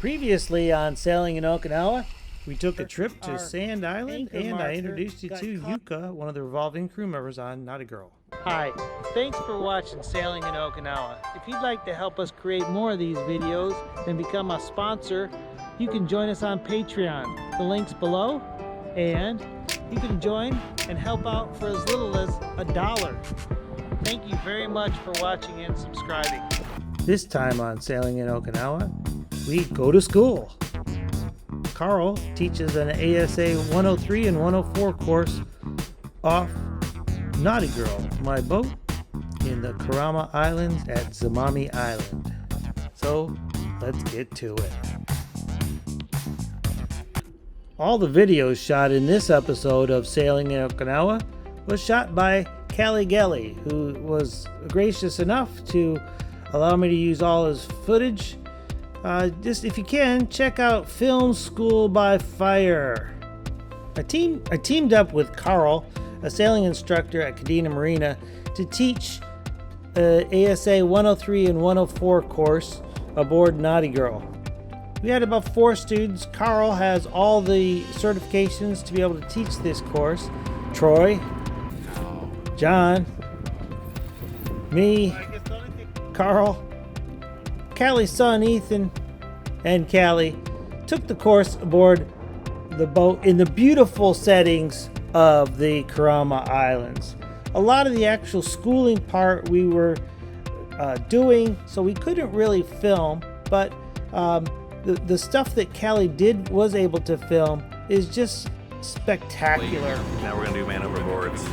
Previously on Sailing in Okinawa, we took a trip to Sand Island, and I introduced you to Yuka, one of the revolving crew members on Knotty Girl. Hi, thanks for watching Sailing in Okinawa. If you'd like to help us create more of these videos and become a sponsor, you can join us on Patreon. The link's below, and you can join and help out for as little as $1. Thank you very much for watching and subscribing. This time on Sailing in Okinawa, we go to school. Karl teaches an ASA 103 and 104 course off Knotty Girl, my boat, in the Karama Islands at Zamami Island. So let's get to it. All the videos shot in this episode of Sailing in Okinawa was shot by Callie Gelly, who was gracious enough to allow me to use all his footage. Just if you can, check out Film School by Fire. I teamed up with Karl, a sailing instructor at Kadena Marina, to teach ASA 103 and 104 course aboard Knotty Girl. We had about 4 students. Karl has all the certifications to be able to teach this course. Troy, John, me, Karl, Callie's son Ethan, and Callie took the course aboard the boat in the beautiful settings of the Karama Islands. A lot of the actual schooling part we were doing, so we couldn't really film, but the stuff that Callie was able to film is just spectacular. Now we're gonna do man overboards.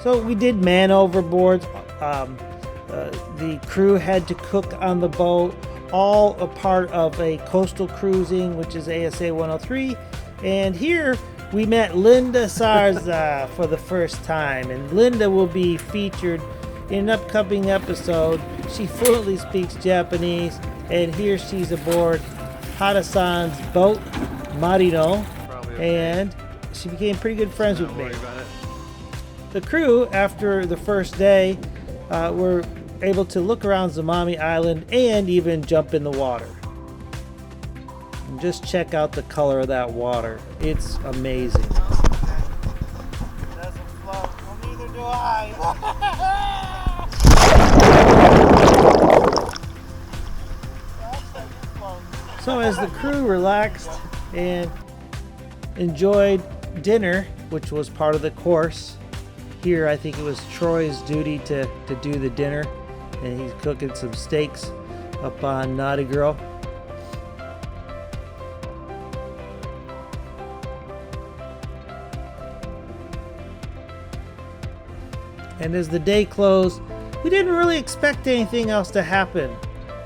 So we did man overboards. The crew had to cook on the boat, all a part of a coastal cruising, which is ASA 103. And here we met Linda Sarza for the first time, and Linda will be featured in an upcoming episode. She fluently speaks Japanese, and here she's aboard Hada-san's boat, Marino, and she became pretty good friends with me. The crew, after the first day, were able to look around Zamami Island and even jump in the water. And just check out the color of that water. It's amazing. It doesn't float. Well, neither do I. So as the crew relaxed and enjoyed dinner, which was part of the course, here I think it was Troy's duty to do the dinner, and he's cooking some steaks up on Knotty Girl. And as the day closed, we didn't really expect anything else to happen,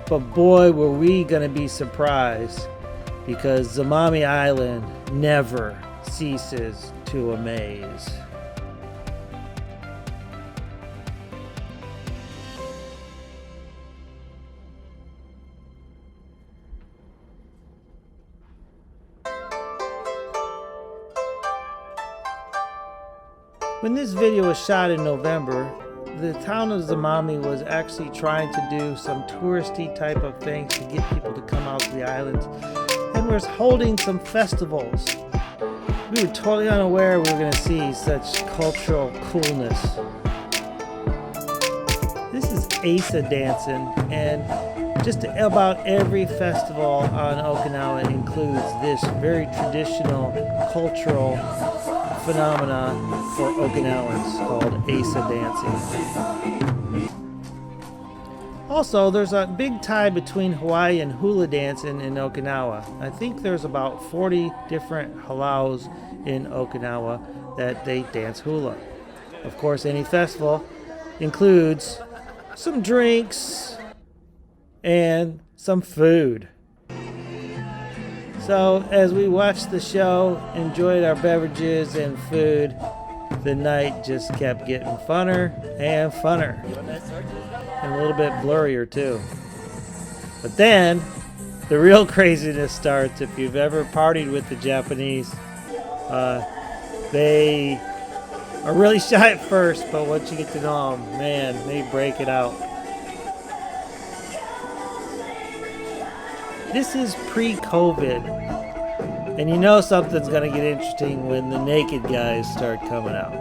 but boy were we gonna be surprised, because Zamami Island never ceases to amaze. When this video was shot in November, the town of Zamami was actually trying to do some touristy type of things to get people to come out to the islands, and was holding some festivals. We were totally unaware we were going to see such cultural coolness. This is Asa dancing, and just about every festival on Okinawa includes this very traditional cultural phenomena for Okinawans called Asa dancing. Also, there's a big tie between Hawaii and hula dancing in Okinawa. I think there's about 40 different halaus in Okinawa that they dance hula. Of course, any festival includes some drinks and some food. So as we watched the show, enjoyed our beverages and food, the night just kept getting funner and funner. And a little bit blurrier too. But then, the real craziness starts. If you've ever partied with the Japanese, they are really shy at first, but once you get to know them, man, they break it out. This is pre-COVID. And you know something's gonna get interesting when the naked guys start coming out.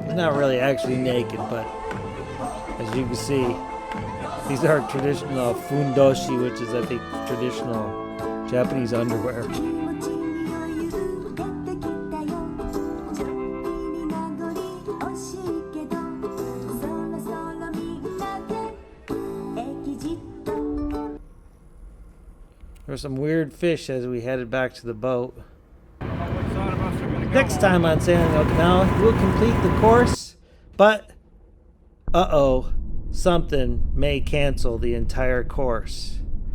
He's not really actually naked, but as you can see, these are traditional fundoshi, which is, I think, traditional Japanese underwear. There were some weird fish as we headed back to the boat. Next time on Sailing Okinawa, we'll complete the course, but something may cancel the entire course.